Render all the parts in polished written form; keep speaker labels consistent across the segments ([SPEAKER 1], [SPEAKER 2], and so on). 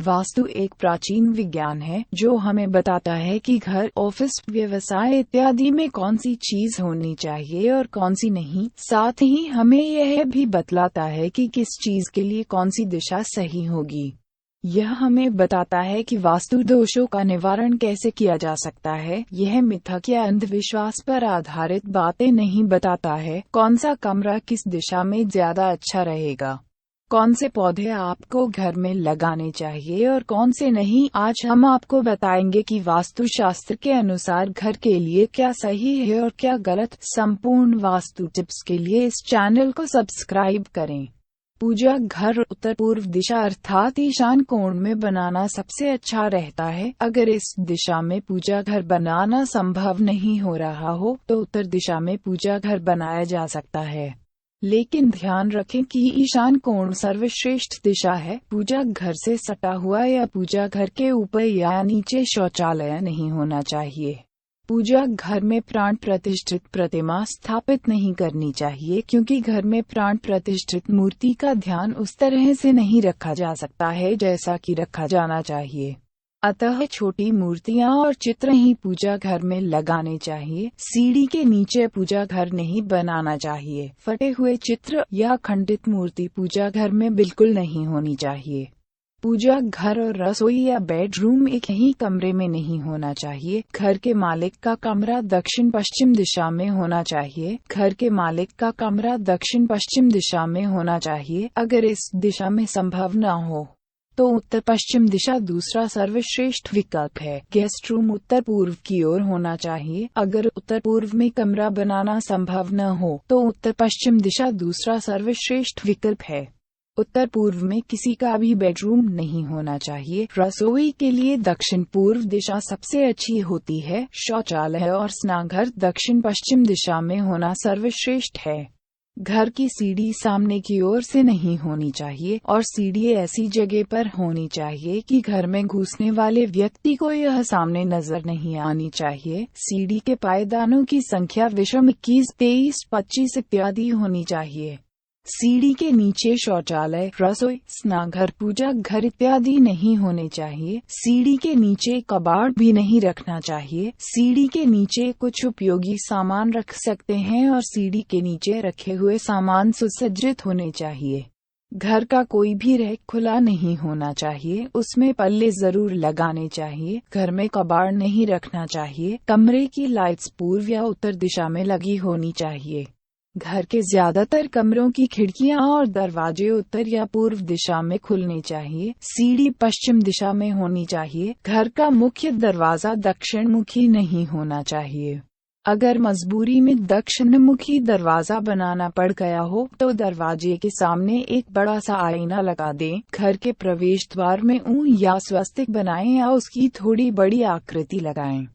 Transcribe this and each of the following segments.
[SPEAKER 1] वास्तु एक प्राचीन विज्ञान है जो हमें बताता है कि घर, ऑफिस, व्यवसाय इत्यादि में कौन सी चीज होनी चाहिए और कौन सी नहीं। साथ ही हमें यह भी बतलाता है कि किस चीज के लिए कौन सी दिशा सही होगी। यह हमें बताता है कि वास्तु दोषों का निवारण कैसे किया जा सकता है। यह मिथक या अंधविश्वास पर आधारित बातें नहीं बताता है। कौन सा कमरा किस दिशा में ज्यादा अच्छा रहेगा, कौन से पौधे आपको घर में लगाने चाहिए और कौन से नहीं। आज हम आपको बताएंगे कि वास्तुशास्त्र के अनुसार घर के लिए क्या सही है और क्या गलत। संपूर्ण वास्तु टिप्स के लिए इस चैनल को सब्सक्राइब करें। पूजा घर उत्तर पूर्व दिशा अर्थात ईशान कोण में बनाना सबसे अच्छा रहता है। अगर इस दिशा में पूजा घर बनाना संभव नहीं हो रहा हो तो उत्तर दिशा में पूजा घर बनाया जा सकता है। लेकिन ध्यान रखें कि ईशान कोण सर्वश्रेष्ठ दिशा है। पूजा घर से सटा हुआ या पूजा घर के ऊपर या नीचे शौचालय नहीं होना चाहिए। पूजा घर में प्राण प्रतिष्ठित प्रतिमा स्थापित नहीं करनी चाहिए, क्योंकि घर में प्राण प्रतिष्ठित मूर्ति का ध्यान उस तरह से नहीं रखा जा सकता है जैसा कि रखा जाना चाहिए। अतः छोटी मूर्तियां और चित्र ही पूजा घर में लगाने चाहिए। सीढ़ी के नीचे पूजा घर नहीं बनाना चाहिए। फटे हुए चित्र या खंडित मूर्ति पूजा घर में बिल्कुल नहीं होनी चाहिए। पूजा घर और रसोई या बेडरूम एक ही कमरे में नहीं होना चाहिए। घर के मालिक का कमरा दक्षिण पश्चिम दिशा में होना चाहिए। घर के मालिक का कमरा दक्षिण पश्चिम दिशा में होना चाहिए। अगर इस दिशा में संभव न हो तो उत्तर पश्चिम दिशा दूसरा सर्वश्रेष्ठ विकल्प है। गेस्ट रूम उत्तर पूर्व की ओर होना चाहिए। अगर उत्तर पूर्व में कमरा बनाना संभव न हो तो उत्तर पश्चिम दिशा दूसरा सर्वश्रेष्ठ विकल्प है। उत्तर पूर्व में किसी का भी बेडरूम नहीं होना चाहिए। रसोई के लिए दक्षिण पूर्व दिशा सबसे अच्छी होती है। शौचालय और स्नानघर दक्षिण पश्चिम दिशा में होना सर्वश्रेष्ठ है। घर की सीढ़ी सामने की ओर से नहीं होनी चाहिए और सीढ़ी ऐसी जगह पर होनी चाहिए कि घर में घुसने वाले व्यक्ति को यह सामने नजर नहीं आनी चाहिए। सीढ़ी के पायदानों की संख्या विषम 21, 23, 25 इत्यादि होनी चाहिए। सीढ़ी के नीचे शौचालय, रसोई, स्नानघर, पूजा घर इत्यादि नहीं होने चाहिए। सीढ़ी के नीचे कबाड़ भी नहीं रखना चाहिए। सीढ़ी के नीचे कुछ उपयोगी सामान रख सकते हैं और सीढ़ी के नीचे रखे हुए सामान सुसज्जित होने चाहिए। घर का कोई भी रैक खुला नहीं होना चाहिए, उसमें पल्ले जरूर लगाने चाहिए। घर में कबाड़ नहीं रखना चाहिए। कमरे की लाइट्स पूर्व या उत्तर दिशा में लगी होनी चाहिए। घर के ज्यादातर कमरों की खिड़कियां और दरवाजे उत्तर या पूर्व दिशा में खुलने चाहिए। सीढ़ी पश्चिम दिशा में होनी चाहिए। घर का मुख्य दरवाजा दक्षिण मुखी नहीं होना चाहिए। अगर मजबूरी में दक्षिणमुखी दरवाजा बनाना पड़ गया हो तो दरवाजे के सामने एक बड़ा सा आईना लगा दें। घर के प्रवेश द्वार में ऊं या स्वस्तिक बनाएं या उसकी थोड़ी बड़ी आकृति लगाएं।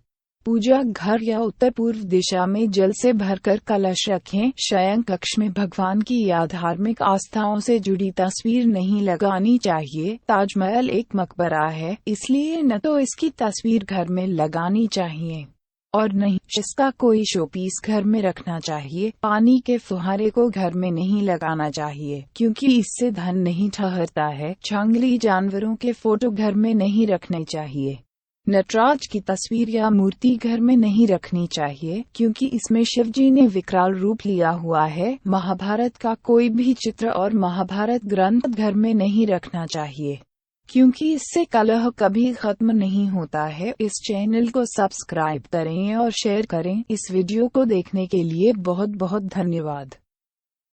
[SPEAKER 1] पूजा घर या उत्तर पूर्व दिशा में जल से भरकर कलश रखें। शयन कक्ष में भगवान की या धार्मिक आस्थाओं से जुड़ी तस्वीर नहीं लगानी चाहिए। ताजमहल एक मकबरा है, इसलिए न तो इसकी तस्वीर घर में लगानी चाहिए और नहीं इसका कोई शोपीस घर में रखना चाहिए। पानी के फुहारे को घर में नहीं लगाना चाहिए, क्योंकि इससे धन नहीं ठहरता है। जंगली जानवरों के फोटो घर में नहीं रखने चाहिए। नटराज की तस्वीर या मूर्ति घर में नहीं रखनी चाहिए, क्योंकि इसमें शिव जी ने विकराल रूप लिया हुआ है। महाभारत का कोई भी चित्र और महाभारत ग्रंथ घर में नहीं रखना चाहिए, क्योंकि इससे कलह कभी खत्म नहीं होता है। इस चैनल को सब्सक्राइब करें और शेयर करें। इस वीडियो को देखने के लिए बहुत बहुत धन्यवाद।